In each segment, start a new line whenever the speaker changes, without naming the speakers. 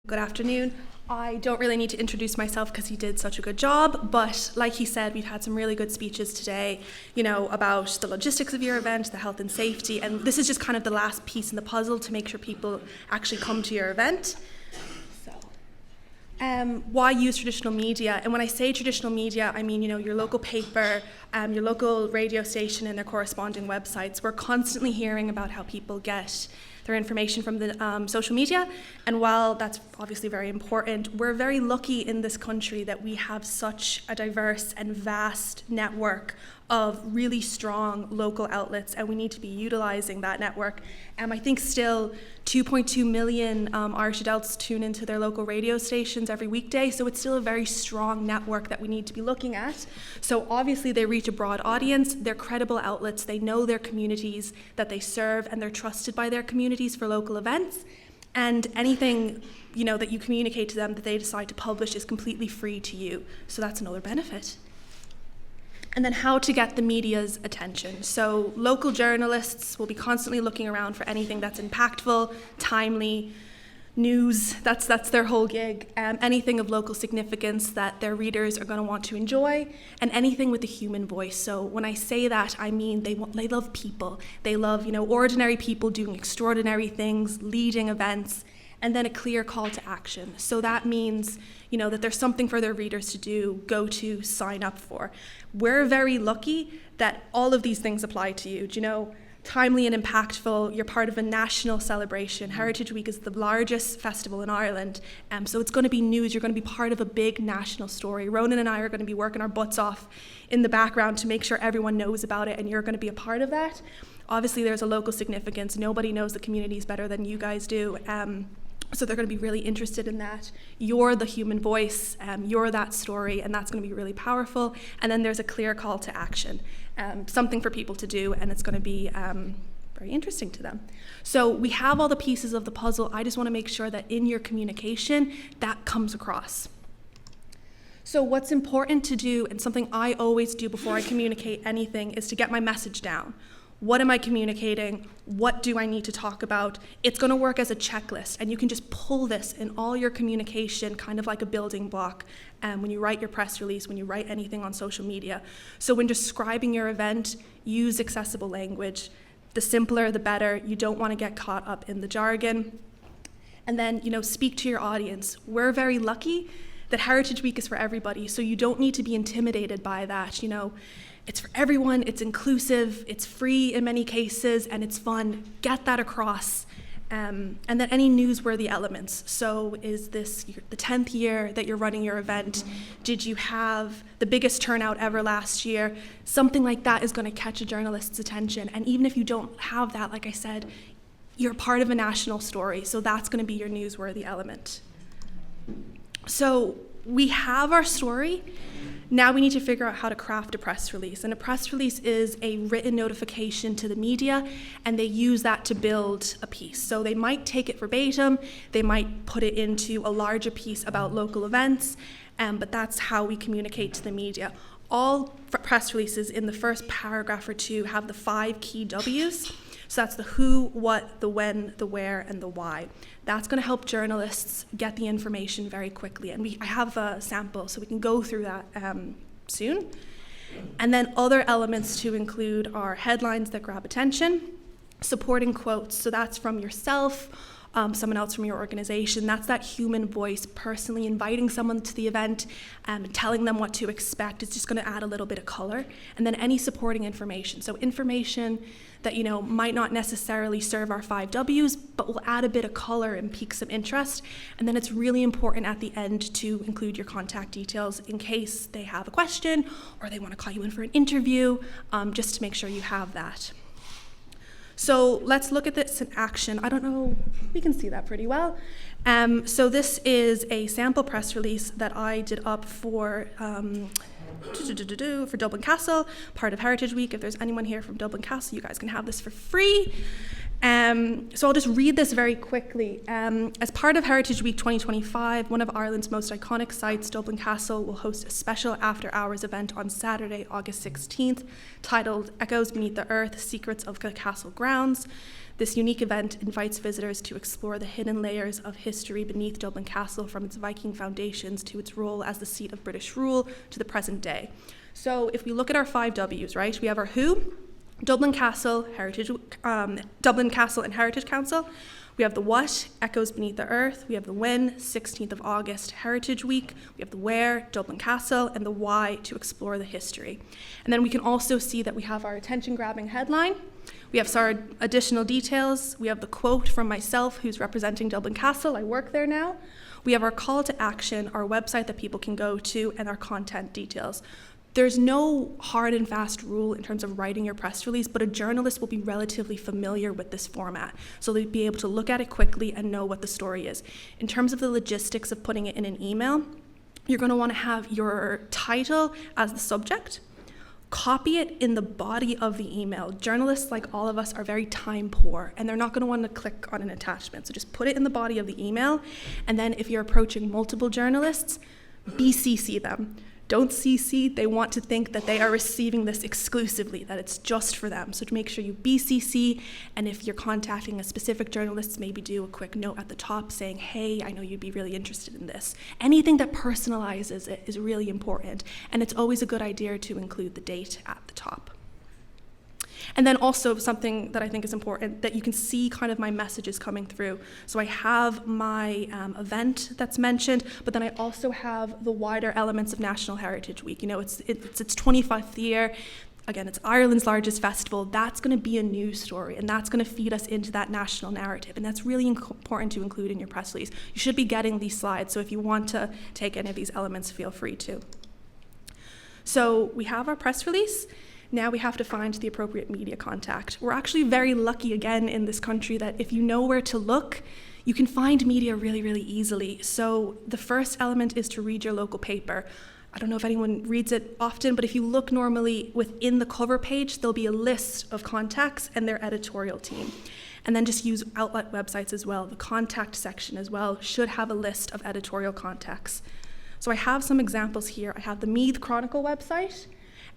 Good afternoon. I don't really need to introduce myself because he did such a good job, but like he said, we've had some really good speeches today, about the logistics of your event, the health and safety, and this is just kind of the last piece in the puzzle to make sure people actually come to your event. Why use traditional media? And when I say traditional media, I mean, your local paper, your local radio station and their corresponding websites. We're constantly hearing about how people get their information from the social media. And while that's obviously very important, we're very lucky in this country that we have such a diverse and vast network of really strong local outlets, and we need to be utilizing that network. I think still 2.2 million Irish adults tune into their local radio stations every weekday, so it's still a very strong network that we need to be looking at. So obviously they reach a broad audience, they're credible outlets, they know their communities that they serve, and they're trusted by their communities for local events. And anything that you communicate to them that they decide to publish is completely free to you. So that's another benefit. And then how to get the media's attention. So local journalists will be constantly looking around for anything that's impactful, timely, news, that's their whole gig. Anything of local significance that their readers are going to want to enjoy, and anything with a human voice. So when I say that, I mean they love people. They love ordinary people doing extraordinary things, leading events, and then a clear call to action. So that means that there's something for their readers to do, go to, sign up for. We're very lucky that all of these things apply to you. Timely and impactful, you're part of a national celebration. Heritage Week is the largest festival in Ireland, so it's going to be news. You're going to be part of a big national story. Ronan and I are going to be working our butts off in the background to make sure everyone knows about it, and you're going to be a part of that. Obviously, there's a local significance. Nobody knows the communities better than you guys do. So they're going to be really interested in that. You're the human voice, you're that story, and that's going to be really powerful. And then there's a clear call to action, something for people to do, and it's going to be very interesting to them. So we have all the pieces of the puzzle. I just want to make sure that in your communication, that comes across. So what's important to do, and something I always do before I communicate anything, is to get my message down. What am I communicating? What do I need to talk about? It's going to work as a checklist, and you can just pull this in all your communication, kind of like a building block, when you write your press release, when you write anything on social media. So when describing your event, use accessible language. The simpler, the better. You don't want to get caught up in the jargon. And then, speak to your audience. We're very lucky that Heritage Week is for everybody, so you don't need to be intimidated by that. It's for everyone, it's inclusive, it's free in many cases, and it's fun. Get that across. And then any newsworthy elements. So is this the 10th year that you're running your event? Did you have the biggest turnout ever last year? Something like that is going to catch a journalist's attention. And even if you don't have that, like I said, you're part of a national story, so that's going to be your newsworthy element. So we have our story. Now we need to figure out how to craft a press release. And a press release is a written notification to the media, and they use that to build a piece. So they might take it verbatim, they might put it into a larger piece about local events, but that's how we communicate to the media. All press releases in the first paragraph or two have the 5 key W's. So that's the who, what, the when, the where, and the why. That's going to help journalists get the information very quickly. And I have a sample, so we can go through that soon. And then other elements to include are headlines that grab attention, supporting quotes. So that's from yourself, someone else from your organization. That's that human voice, personally inviting someone to the event and telling them what to expect. It's just going to add a little bit of color. And then any supporting information. So information that might not necessarily serve our 5 W's, but will add a bit of color and pique some interest. And then it's really important at the end to include your contact details in case they have a question or they want to call you in for an interview, just to make sure you have that. So let's look at this in action. I don't know, we can see that pretty well. So this is a sample press release that I did up for Dublin Castle, part of Heritage Week. If there's anyone here from Dublin Castle, you guys can have this for free. So I'll just read this very quickly. As part of Heritage Week 2025, one of Ireland's most iconic sites, Dublin Castle, will host a special after-hours event on Saturday, August 16th, titled Echoes Beneath the Earth, Secrets of the Castle Grounds. This unique event invites visitors to explore the hidden layers of history beneath Dublin Castle, from its Viking foundations to its role as the seat of British rule to the present day. So if we look at our 5 W's, right, we have our who, Dublin Castle and Heritage Council. We have the what, Echoes Beneath the Earth. We have the when, 16th of August, Heritage Week. We have the where, Dublin Castle, and the why, to explore the history. And then we can also see that we have our attention-grabbing headline. We have our additional details. We have the quote from myself, who's representing Dublin Castle. I work there now. We have our call to action, our website that people can go to, and our content details. There's no hard and fast rule in terms of writing your press release, but a journalist will be relatively familiar with this format, so they'd be able to look at it quickly and know what the story is. In terms of the logistics of putting it in an email, you're going to want to have your title as the subject. Copy it in the body of the email. Journalists, like all of us, are very time poor, and they're not going to want to click on an attachment. So just put it in the body of the email, and then if you're approaching multiple journalists, BCC them. Don't CC, they want to think that they are receiving this exclusively, that it's just for them. So to make sure you BCC, and if you're contacting a specific journalist, maybe do a quick note at the top saying, hey, I know you'd be really interested in this. Anything that personalizes it is really important, and it's always a good idea to include the date at the top. And then also something that I think is important, that you can see kind of my messages coming through. So I have my event that's mentioned, but then I also have the wider elements of National Heritage Week. You know, it's its 25th year. Again, it's Ireland's largest festival. That's going to be a news story, and that's going to feed us into that national narrative. And that's really important to include in your press release. You should be getting these slides, so if you want to take any of these elements, feel free to. So we have our press release. Now we have to find the appropriate media contact. We're actually very lucky again in this country that if you know where to look, you can find media really, really easily. So the first element is to read your local paper. I don't know if anyone reads it often, but if you look normally within the cover page, there'll be a list of contacts and their editorial team. And then just use outlet websites as well. The contact section as well should have a list of editorial contacts. So I have some examples here. I have the Meath Chronicle website.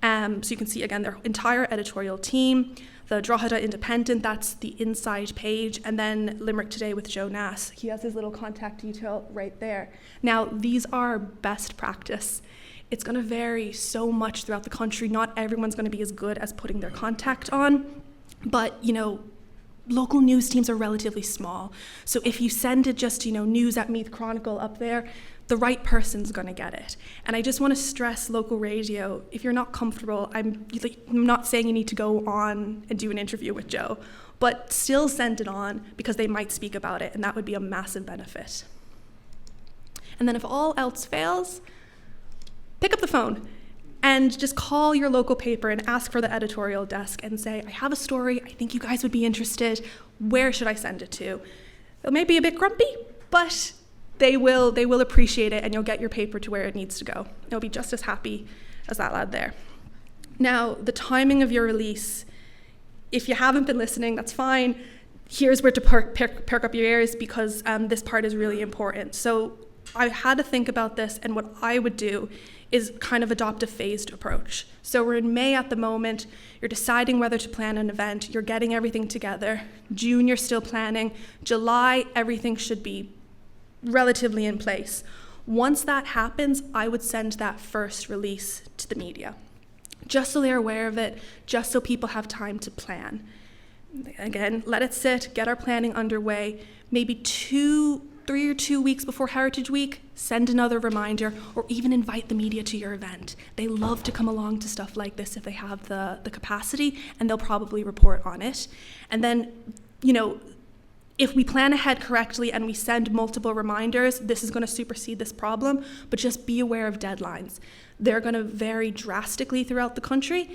So you can see, again, their entire editorial team. The Drogheda Independent, that's the inside page. And then Limerick Today with Joe Nass. He has his little contact detail right there. Now, these are best practice. It's going to vary so much throughout the country. Not everyone's going to be as good as putting their contact on. But, you know, local news teams are relatively small. So if you send it just, news at Meath Chronicle up there, the right person's going to get it. And I just want to stress local radio. If you're not comfortable, I'm not saying you need to go on and do an interview with Joe, but still send it on because they might speak about it, and that would be a massive benefit. And then if all else fails, pick up the phone and just call your local paper and ask for the editorial desk and say, I have a story, I think you guys would be interested, where should I send it to? They may be a bit grumpy, but they will appreciate it, and you'll get your paper to where it needs to go. They'll be just as happy as that lad there. Now, the timing of your release, if you haven't been listening, that's fine. Here's where to perk up your ears, because this part is really important. So I had to think about this, and what I would do is kind of adopt a phased approach. So we're in May at the moment. You're deciding whether to plan an event. You're getting everything together. June, you're still planning. July, everything should be relatively in place. Once that happens, I would send that first release to the media, just so they're aware of it, just so people have time to plan. Again, let it sit, get our planning underway. Maybe 3 or 2 weeks before Heritage Week, send another reminder, or even invite the media to your event. They love to come along to stuff like this if they have the capacity, and they'll probably report on it. And then, if we plan ahead correctly and we send multiple reminders, this is going to supersede this problem, but just be aware of deadlines. They're going to vary drastically throughout the country,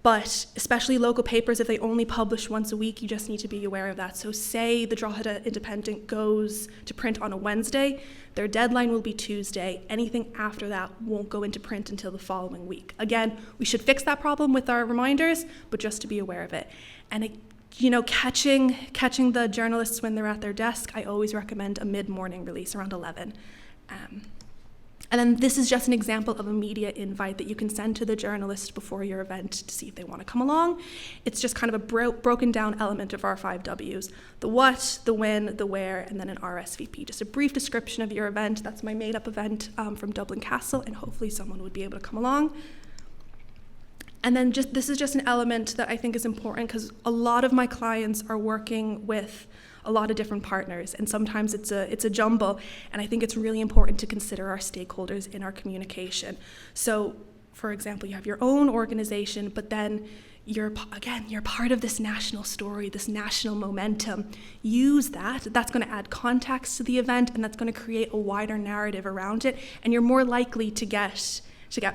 but especially local papers, if they only publish once a week, you just need to be aware of that. So say the Drogheda Independent goes to print on a Wednesday, their deadline will be Tuesday. Anything after that won't go into print until the following week. Again, we should fix that problem with our reminders, but just to be aware of it. And catching the journalists when they're at their desk, I always recommend a mid-morning release around 11. And then this is just an example of a media invite that you can send to the journalist before your event to see if they want to come along. It's just kind of a broken down element of our 5 Ws: the what, the when, the where, and then an RSVP. Just a brief description of your event. That's my made up event from Dublin Castle, and hopefully someone would be able to come along. And then this is just an element that I think is important because a lot of my clients are working with a lot of different partners, and sometimes it's a jumble, and I think it's really important to consider our stakeholders in our communication. So, for example, you have your own organization, but then you're part of this national story, this national momentum. Use that. That's going to add context to the event, and that's going to create a wider narrative around it, and you're more likely to get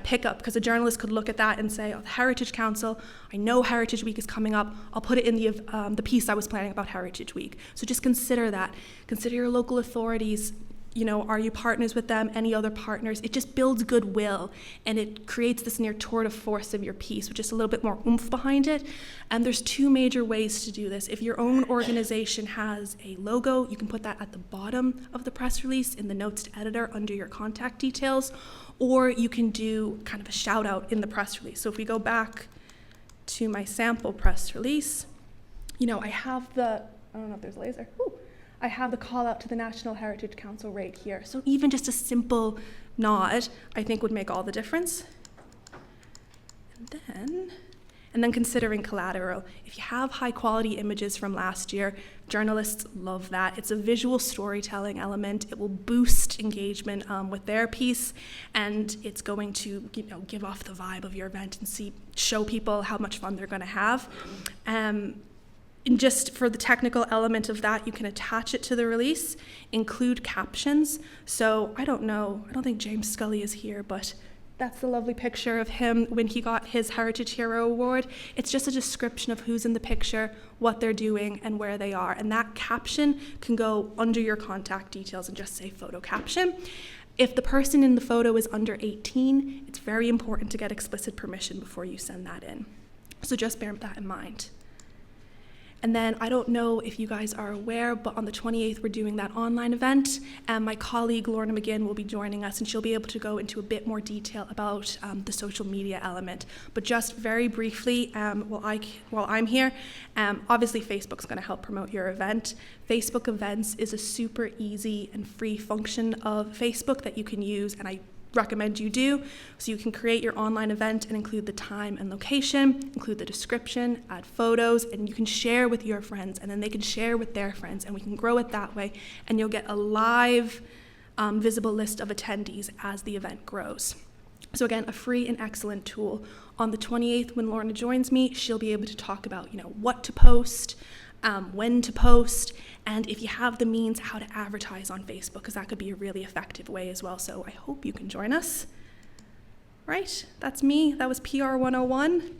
pickup, because a journalist could look at that and say, oh, the Heritage Council, I know Heritage Week is coming up, I'll put it in the piece I was planning about Heritage Week. So just consider that. Consider your local authorities. Are you partners with them? Any other partners? It just builds goodwill, and it creates this near tour de force of your piece, with just a little bit more oomph behind it. And there's 2 major ways to do this. If your own organization has a logo, you can put that at the bottom of the press release in the notes to editor under your contact details, or you can do kind of a shout out in the press release. So if we go back to my sample press release, I have I don't know if there's a laser. I have the call out to the National Heritage Council right here. So even just a simple nod, I think, would make all the difference. And then considering collateral. If you have high quality images from last year, journalists love that. It's a visual storytelling element. It will boost engagement with their piece, and it's going to give off the vibe of your event and show people how much fun they're going to have. And just for the technical element of that, you can attach it to the release, include captions. So I don't think James Scully is here, but that's the lovely picture of him when he got his Heritage Hero Award. It's just a description of who's in the picture, what they're doing, and where they are. And that caption can go under your contact details and just say photo caption. If the person in the photo is under 18, it's very important to get explicit permission before you send that in. So just bear that in mind. And then I don't know if you guys are aware, but on the 28th, we're doing that online event. And my colleague, Lorna McGinn, will be joining us, and she'll be able to go into a bit more detail about the social media element. But just very briefly, while I'm here, obviously Facebook's going to help promote your event. Facebook Events is a super easy and free function of Facebook that you can use, and I recommend you do. So you can create your online event and include the time and location, include the description, add photos, and you can share with your friends, and then they can share with their friends, and we can grow it that way, and you'll get a live visible list of attendees as the event grows. So again, a free and excellent tool. On the 28th, when Lorna joins me, she'll be able to talk about what to post, when to post, and if you have the means, how to advertise on Facebook, because that could be a really effective way as well. So I hope you can join us. Right, that's me. That was PR 101.